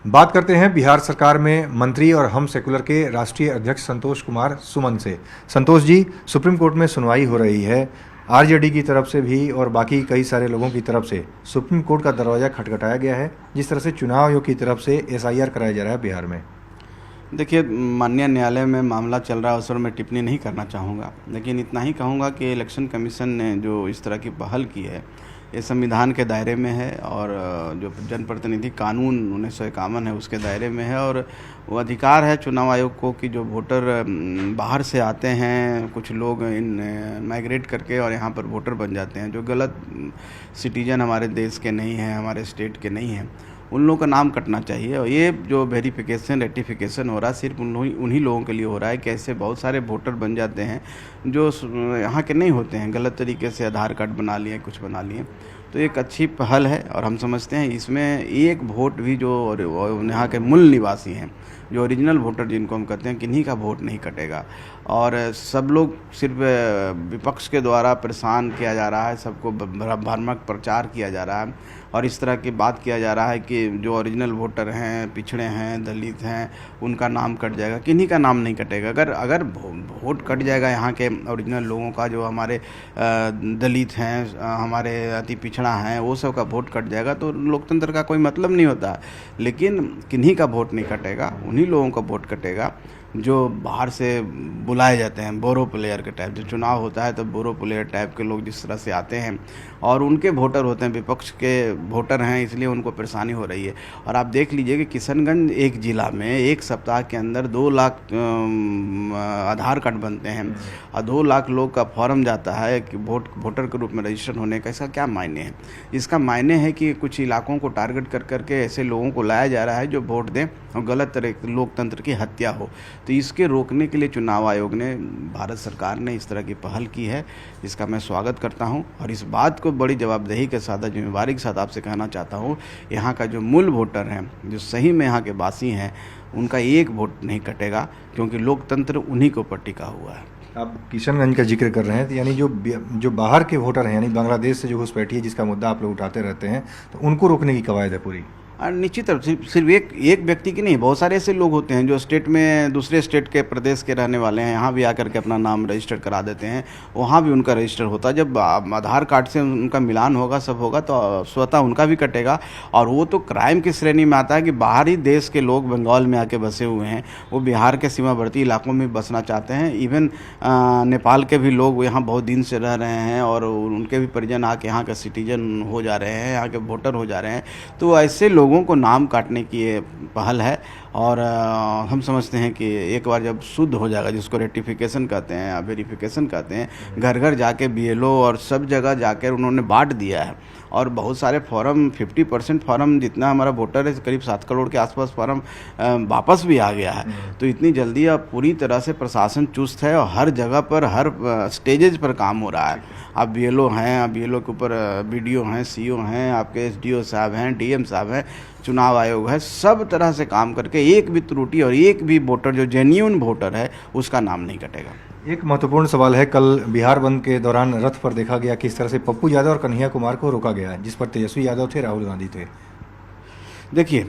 बात करते हैं बिहार सरकार में मंत्री और हम सेकुलर के राष्ट्रीय अध्यक्ष संतोष कुमार सुमन से। संतोष जी, सुप्रीम कोर्ट में सुनवाई हो रही है। आरजेडी की तरफ से भी और बाकी कई सारे लोगों की तरफ से सुप्रीम कोर्ट का दरवाज़ा खटखटाया गया है, जिस तरह से चुनाव आयोग की तरफ से एसआईआर कराया जा रहा है बिहार में। देखिए, माननीय न्यायालय में मामला चल रहा है, उस पर मैं टिप्पणी नहीं करना चाहूँगा, लेकिन इतना ही कहूँगा कि इलेक्शन कमीशन ने जो इस तरह की पहल की है, ये संविधान के दायरे में है और जो जनप्रतिनिधि कानून 1951 है उसके दायरे में है। और वो अधिकार है चुनाव आयोग को कि जो वोटर बाहर से आते हैं, कुछ लोग माइग्रेट करके और यहाँ पर वोटर बन जाते हैं, जो गलत सिटीजन हमारे देश के नहीं हैं, हमारे स्टेट के नहीं हैं, उन लोगों का नाम कटना चाहिए। और ये जो वेरिफिकेशन रेटिफिकेशन हो रहा है सिर्फ उन्हीं लोगों के लिए हो रहा है कि ऐसे बहुत सारे वोटर बन जाते हैं जो यहाँ के नहीं होते हैं, गलत तरीके से आधार कार्ड बना लिए, कुछ बना लिए। तो एक अच्छी पहल है और हम समझते हैं इसमें एक वोट भी जो यहाँ के मूल निवासी हैं, जो ओरिजिनल वोटर जिनको हम कहते हैं, किन्हीं का वोट नहीं कटेगा। और सब लोग सिर्फ विपक्ष के द्वारा परेशान किया जा रहा है, सबको भ्रामक प्रचार किया जा रहा है और इस तरह की बात किया जा रहा है कि जो ओरिजिनल वोटर हैं, पिछड़े हैं, दलित हैं, उनका नाम कट जाएगा। किन्हीं का नाम नहीं कटेगा। अगर वोट कट जाएगा यहाँ के ओरिजिनल लोगों का, जो हमारे दलित हैं, हमारे अति पिछड़ा हैं, वो सब का वोट कट जाएगा तो लोकतंत्र का कोई मतलब नहीं होता। लेकिन किन्हीं का वोट नहीं कटेगा, उन्हीं लोगों का वोट कटेगा जो बाहर से बुलाए जाते हैं, बोरो प्लेयर के टाइप। जो चुनाव होता है तो बोरो प्लेयर टाइप के लोग जिस तरह से आते हैं और उनके वोटर होते हैं, विपक्ष के वोटर हैं, इसलिए उनको परेशानी हो रही है। और आप देख लीजिए कि किशनगंज एक ज़िला में एक सप्ताह के अंदर 2 लाख आधार कार्ड बनते हैं और 2 लाख लोग का फॉर्म जाता है कि वोटर के रूप में रजिस्टर होने का। इसका क्या मायने है? इसका मायने है कि कुछ इलाकों को टारगेट कर करके ऐसे लोगों को लाया जा रहा है जो वोट दें और गलत तरह लोकतंत्र की हत्या हो। तो इसके रोकने के लिए चुनाव आयोग ने, भारत सरकार ने इस तरह की पहल की है, इसका मैं स्वागत करता हूं। और इस बात को बड़ी जवाबदेही के साथ, जिम्मेवारी के साथ आपसे कहना चाहता हूं, यहाँ का जो मूल वोटर हैं, जो सही में यहाँ के वासी हैं, उनका एक वोट नहीं कटेगा, क्योंकि लोकतंत्र उन्हीं के ऊपर टिका हुआ है। आप किशनगंज का जिक्र कर रहे हैं, तो यानी जो बाहर के वोटर हैं, यानी बांग्लादेश से जो घुसपैठी है, जिसका मुद्दा आप लोग उठाते रहते हैं, तो उनको रोकने की कवायद है पूरी। निश्चित रूप से सिर्फ एक व्यक्ति की नहीं, बहुत सारे ऐसे लोग होते हैं जो स्टेट में, दूसरे स्टेट के प्रदेश के रहने वाले हैं, यहाँ भी आकर के अपना नाम रजिस्टर करा देते हैं, वहाँ भी उनका रजिस्टर होता है। जब आधार कार्ड से उनका मिलान होगा, सब होगा, तो स्वतः उनका भी कटेगा। और वो तो क्राइम की श्रेणी में आता है कि बाहरी देश के लोग बंगाल में आके बसे हुए हैं, वो बिहार के सीमावर्ती इलाकों में बसना चाहते हैं। इवन नेपाल के भी लोग यहाँ बहुत दिन से रह रहे हैं और उनके भी परिजन आके यहाँ का सिटीजन हो जा रहे हैं, यहाँ के वोटर हो जा रहे हैं। तो ऐसे लोगों को नाम काटने की ये पहल है और हम समझते हैं कि एक बार जब शुद्ध हो जाएगा, जिसको रेटिफिकेशन कहते हैं या वेरिफिकेशन कहते हैं, घर घर जाके बीएलओ और सब जगह जाकर उन्होंने बांट दिया है। और बहुत सारे फॉर्म, 50% फॉर्म जितना हमारा वोटर है, करीब 7 करोड़ के आसपास फॉर्म वापस भी आ गया है। तो इतनी जल्दी अब पूरी तरह से प्रशासन चुस्त है और हर जगह पर, हर स्टेजेज पर काम हो रहा है। आप बीएलओ हैं, आप बीएलओ के ऊपर बीडीओ हैं, सीओ हैं, आपके एसडीओ साहब हैं, डीएम साहब हैं, चुनाव आयोग है, सब तरह से काम करके एक भी त्रुटि और एक भी वोटर जो जेन्युइन वोटर है उसका नाम नहीं कटेगा। एक महत्वपूर्ण सवाल है, कल बिहार बंद के दौरान रथ पर देखा गया किस तरह से पप्पू यादव और कन्हैया कुमार को रोका गया, जिस पर तेजस्वी यादव थे, राहुल गांधी थे। देखिए,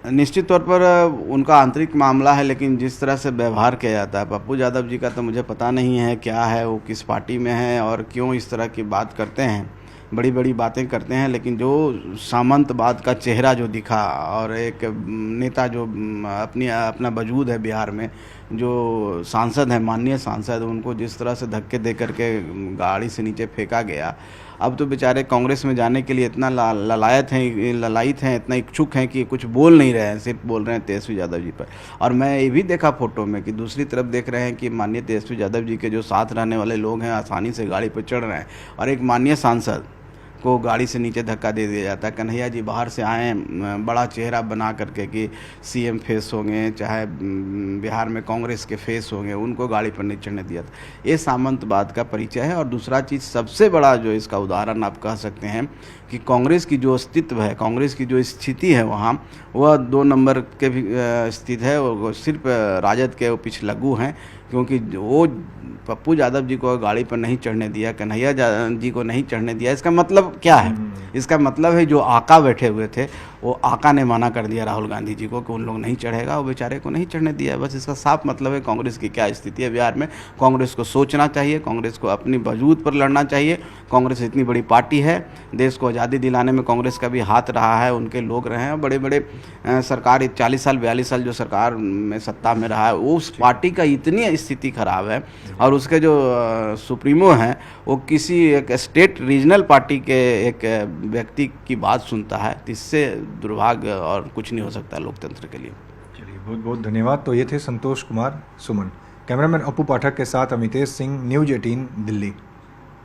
निश्चित तौर पर उनका आंतरिक मामला है, लेकिन जिस तरह से व्यवहार किया जाता है, पप्पू यादव जी का तो मुझे पता नहीं है क्या है, वो किस पार्टी में है और क्यों इस तरह की बात करते हैं, बड़ी बड़ी बातें करते हैं। लेकिन जो सामंतवाद का चेहरा जो दिखा और एक नेता जो अपना वजूद है बिहार में, जो सांसद हैं, माननीय सांसद, उनको जिस तरह से धक्के दे करके गाड़ी से नीचे फेंका गया। अब तो बेचारे कांग्रेस में जाने के लिए इतना ललायत हैं, इतना इच्छुक हैं कि कुछ बोल नहीं रहे हैं, सिर्फ बोल रहे हैं तेजस्वी यादव जी पर। और मैं ये भी देखा फोटो में कि दूसरी तरफ देख रहे हैं कि माननीय तेजस्वी यादव जी के जो साथ रहने वाले लोग हैं आसानी से गाड़ी पर चढ़ रहे हैं और एक माननीय सांसद को गाड़ी से नीचे धक्का दे दिया जाता है। कन्हैया जी बाहर से आए बड़ा चेहरा बना करके कि सीएम फेस होंगे, चाहे बिहार में कांग्रेस के फेस होंगे, उनको गाड़ी पर नहीं चढ़ने दिया था। ये सामंतवाद का परिचय है। और दूसरा चीज़, सबसे बड़ा जो इसका उदाहरण आप कह सकते हैं कि कांग्रेस की जो अस्तित्व है, कांग्रेस की जो स्थिति है वहाँ, वह 2 नंबर के भी स्थित है। वो सिर्फ राजद के वो पिछलग्गू हैं, क्योंकि वो पप्पू यादव जी को गाड़ी पर नहीं चढ़ने दिया, कन्हैया जी को नहीं चढ़ने दिया। इसका मतलब क्या है? इसका मतलब है जो आका बैठे हुए थे वो आका ने मना कर दिया राहुल गांधी जी को कि उन लोग नहीं चढ़ेगा, वो बेचारे को नहीं चढ़ने दिया है। बस इसका साफ मतलब है कांग्रेस की क्या स्थिति है बिहार में। कांग्रेस को सोचना चाहिए, कांग्रेस को अपनी वजूद पर लड़ना चाहिए। कांग्रेस इतनी बड़ी पार्टी है, देश को आज़ादी दिलाने में कांग्रेस का भी हाथ रहा है, उनके लोग रहे हैं। बड़े बड़े सरकार 40 साल 42 साल जो सरकार में सत्ता में रहा है, उस पार्टी का इतनी स्थिति खराब है, और उसके जो सुप्रीमो हैं वो किसी एक स्टेट रीजनल पार्टी के एक व्यक्ति की बात सुनता है, तो इससे दुर्भाग्य और कुछ नहीं हो सकता लोकतंत्र के लिए। चलिए, बहुत बहुत धन्यवाद। तो ये थे संतोष कुमार सुमन। कैमरामैन अपू पाठक के साथ अमितेश सिंह, न्यूज़ 18 दिल्ली।